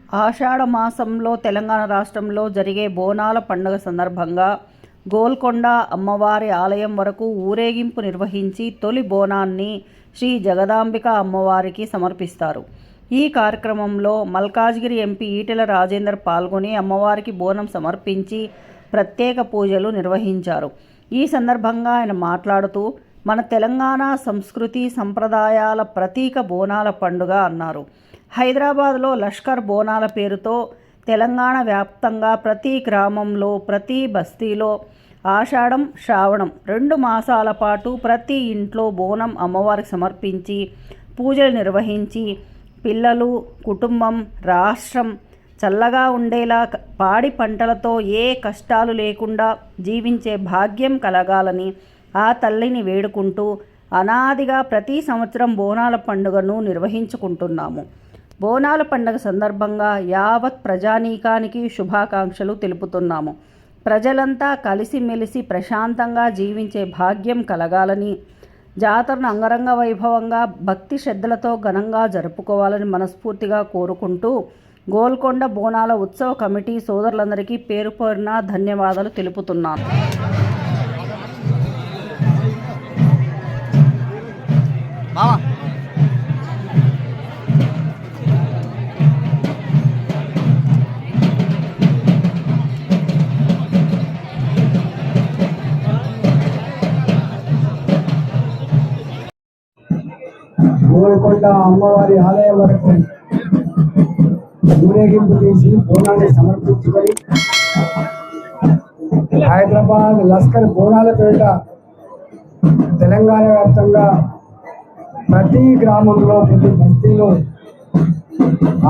ఆషాఢ మాసంలో తెలంగాణ రాష్ట్రంలో జరిగే బోనాల పండుగ సందర్భంగా గోల్కొండ అమ్మవారి ఆలయం వరకు ఊరేగింపు నిర్వహించి తొలి బోనాన్ని శ్రీ జగదాంబిక అమ్మవారికి సమర్పిస్తారు. ఈ కార్యక్రమంలో మల్కాజ్గిరి ఎంపీ ఈటెల రాజేందర్ పాల్గొని అమ్మవారికి బోనం సమర్పించి ప్రత్యేక పూజలు నిర్వహించారు. ఈ సందర్భంగా ఆయన మాట్లాడుతూ, మన తెలంగాణ సంస్కృతి సంప్రదాయాల ప్రతీక బోనాల పండుగ అన్నారు. హైదరాబాద్లో లష్కర్ బోనాల పేరుతో తెలంగాణ వ్యాప్తంగా ప్రతి గ్రామంలో, ప్రతి బస్తీలో ఆషాఢం, శ్రావణం 2 మాసాల పాటు ప్రతి ఇంట్లో బోనం అమ్మవారికి సమర్పించి పూజలు నిర్వహించి పిల్లలు, కుటుంబం, రాష్ట్రం చల్లగా ఉండేలా పాడి పంటలతో ఏ కష్టాలు లేకుండా జీవించే భాగ్యం కలగాలని ఆ తల్లిని వేడుకుంటూ అనాదిగా ప్రతి సంవత్సరం బోనాల పండుగను నిర్వహించుకుంటున్నాము. బోనాల పండుగ సందర్భంగా యావత్ ప్రజానీకానికి శుభాకాంక్షలు తెలుపుతున్నాము. ప్రజలంతా కలిసిమెలిసి ప్రశాంతంగా జీవించే భాగ్యం కలగాలని, జాతరను అంగరంగ వైభవంగా భక్తి శ్రద్ధలతో ఘనంగా జరుపుకోవాలని మనస్ఫూర్తిగా కోరుకుంటూ గోల్కొండ బోనాల ఉత్సవ కమిటీ సోదరులందరికీ పేరు పేరున ధన్యవాదాలు తెలుపుతున్నాను. గోల్కొండ అమ్మవారి ఆలయం వరకు ఊరేగింపు తీసి బోనాన్ని సమర్పించుకొని హైదరాబాద్ లష్కర్ బోనాల పేట తెలంగాణ వ్యాప్తంగా ప్రతి గ్రామంలో, ప్రతి బస్తీలో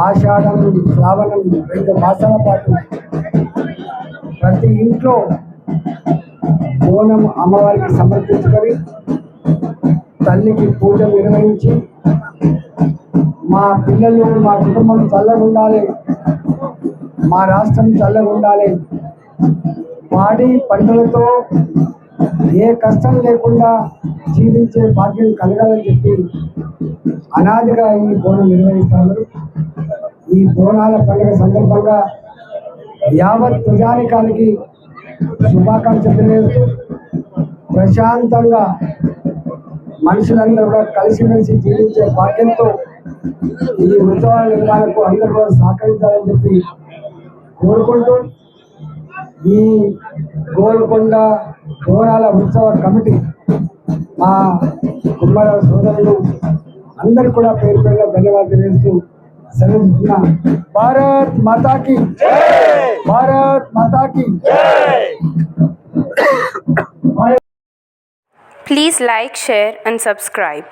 ఆషాఢం, శ్రావణం 2 మాసాల పాటు ప్రతి ఇంట్లో బోనం అమ్మవారికి సమర్పించుకొని తల్లికి పూజ నిర్వహించి మా పిల్లలు, మా కుటుంబం చల్లగా ఉండాలి, మా రాష్ట్రం చల్లగా ఉండాలి, పాడి పంటలతో ఏ కష్టం లేకుండా జీవించే భాగ్యం కలగాలని చెప్పి అనాదిగా ఈ బోనం నిర్వహిస్తారు. ఈ బోనాల పండుగ సందర్భంగా యావత్ ప్రజానికానికి శుభాకాంక్షలు తెలియజేస్తూ ప్రశాంతంగా మనుషులందరూ కూడా కలిసిమెలిసి జీవించే భాగ్యంతో ఈ ఉత్సవాల నిర్వహణకు అందరూ కూడా సహకరించాలని చెప్పి కోరుకుంటూ ఈ గోల్కొండ బోనాల ఉత్సవ కమిటీ మా కుమ్మర సోదరులు అందరికీ కూడా పేరు పేరుగా ధన్యవాదాలు తెలియజేస్తూ సెలవుస్తున్నా. భారత్ మాతాకి, భారత్ మాతాకి. Please like, share and subscribe.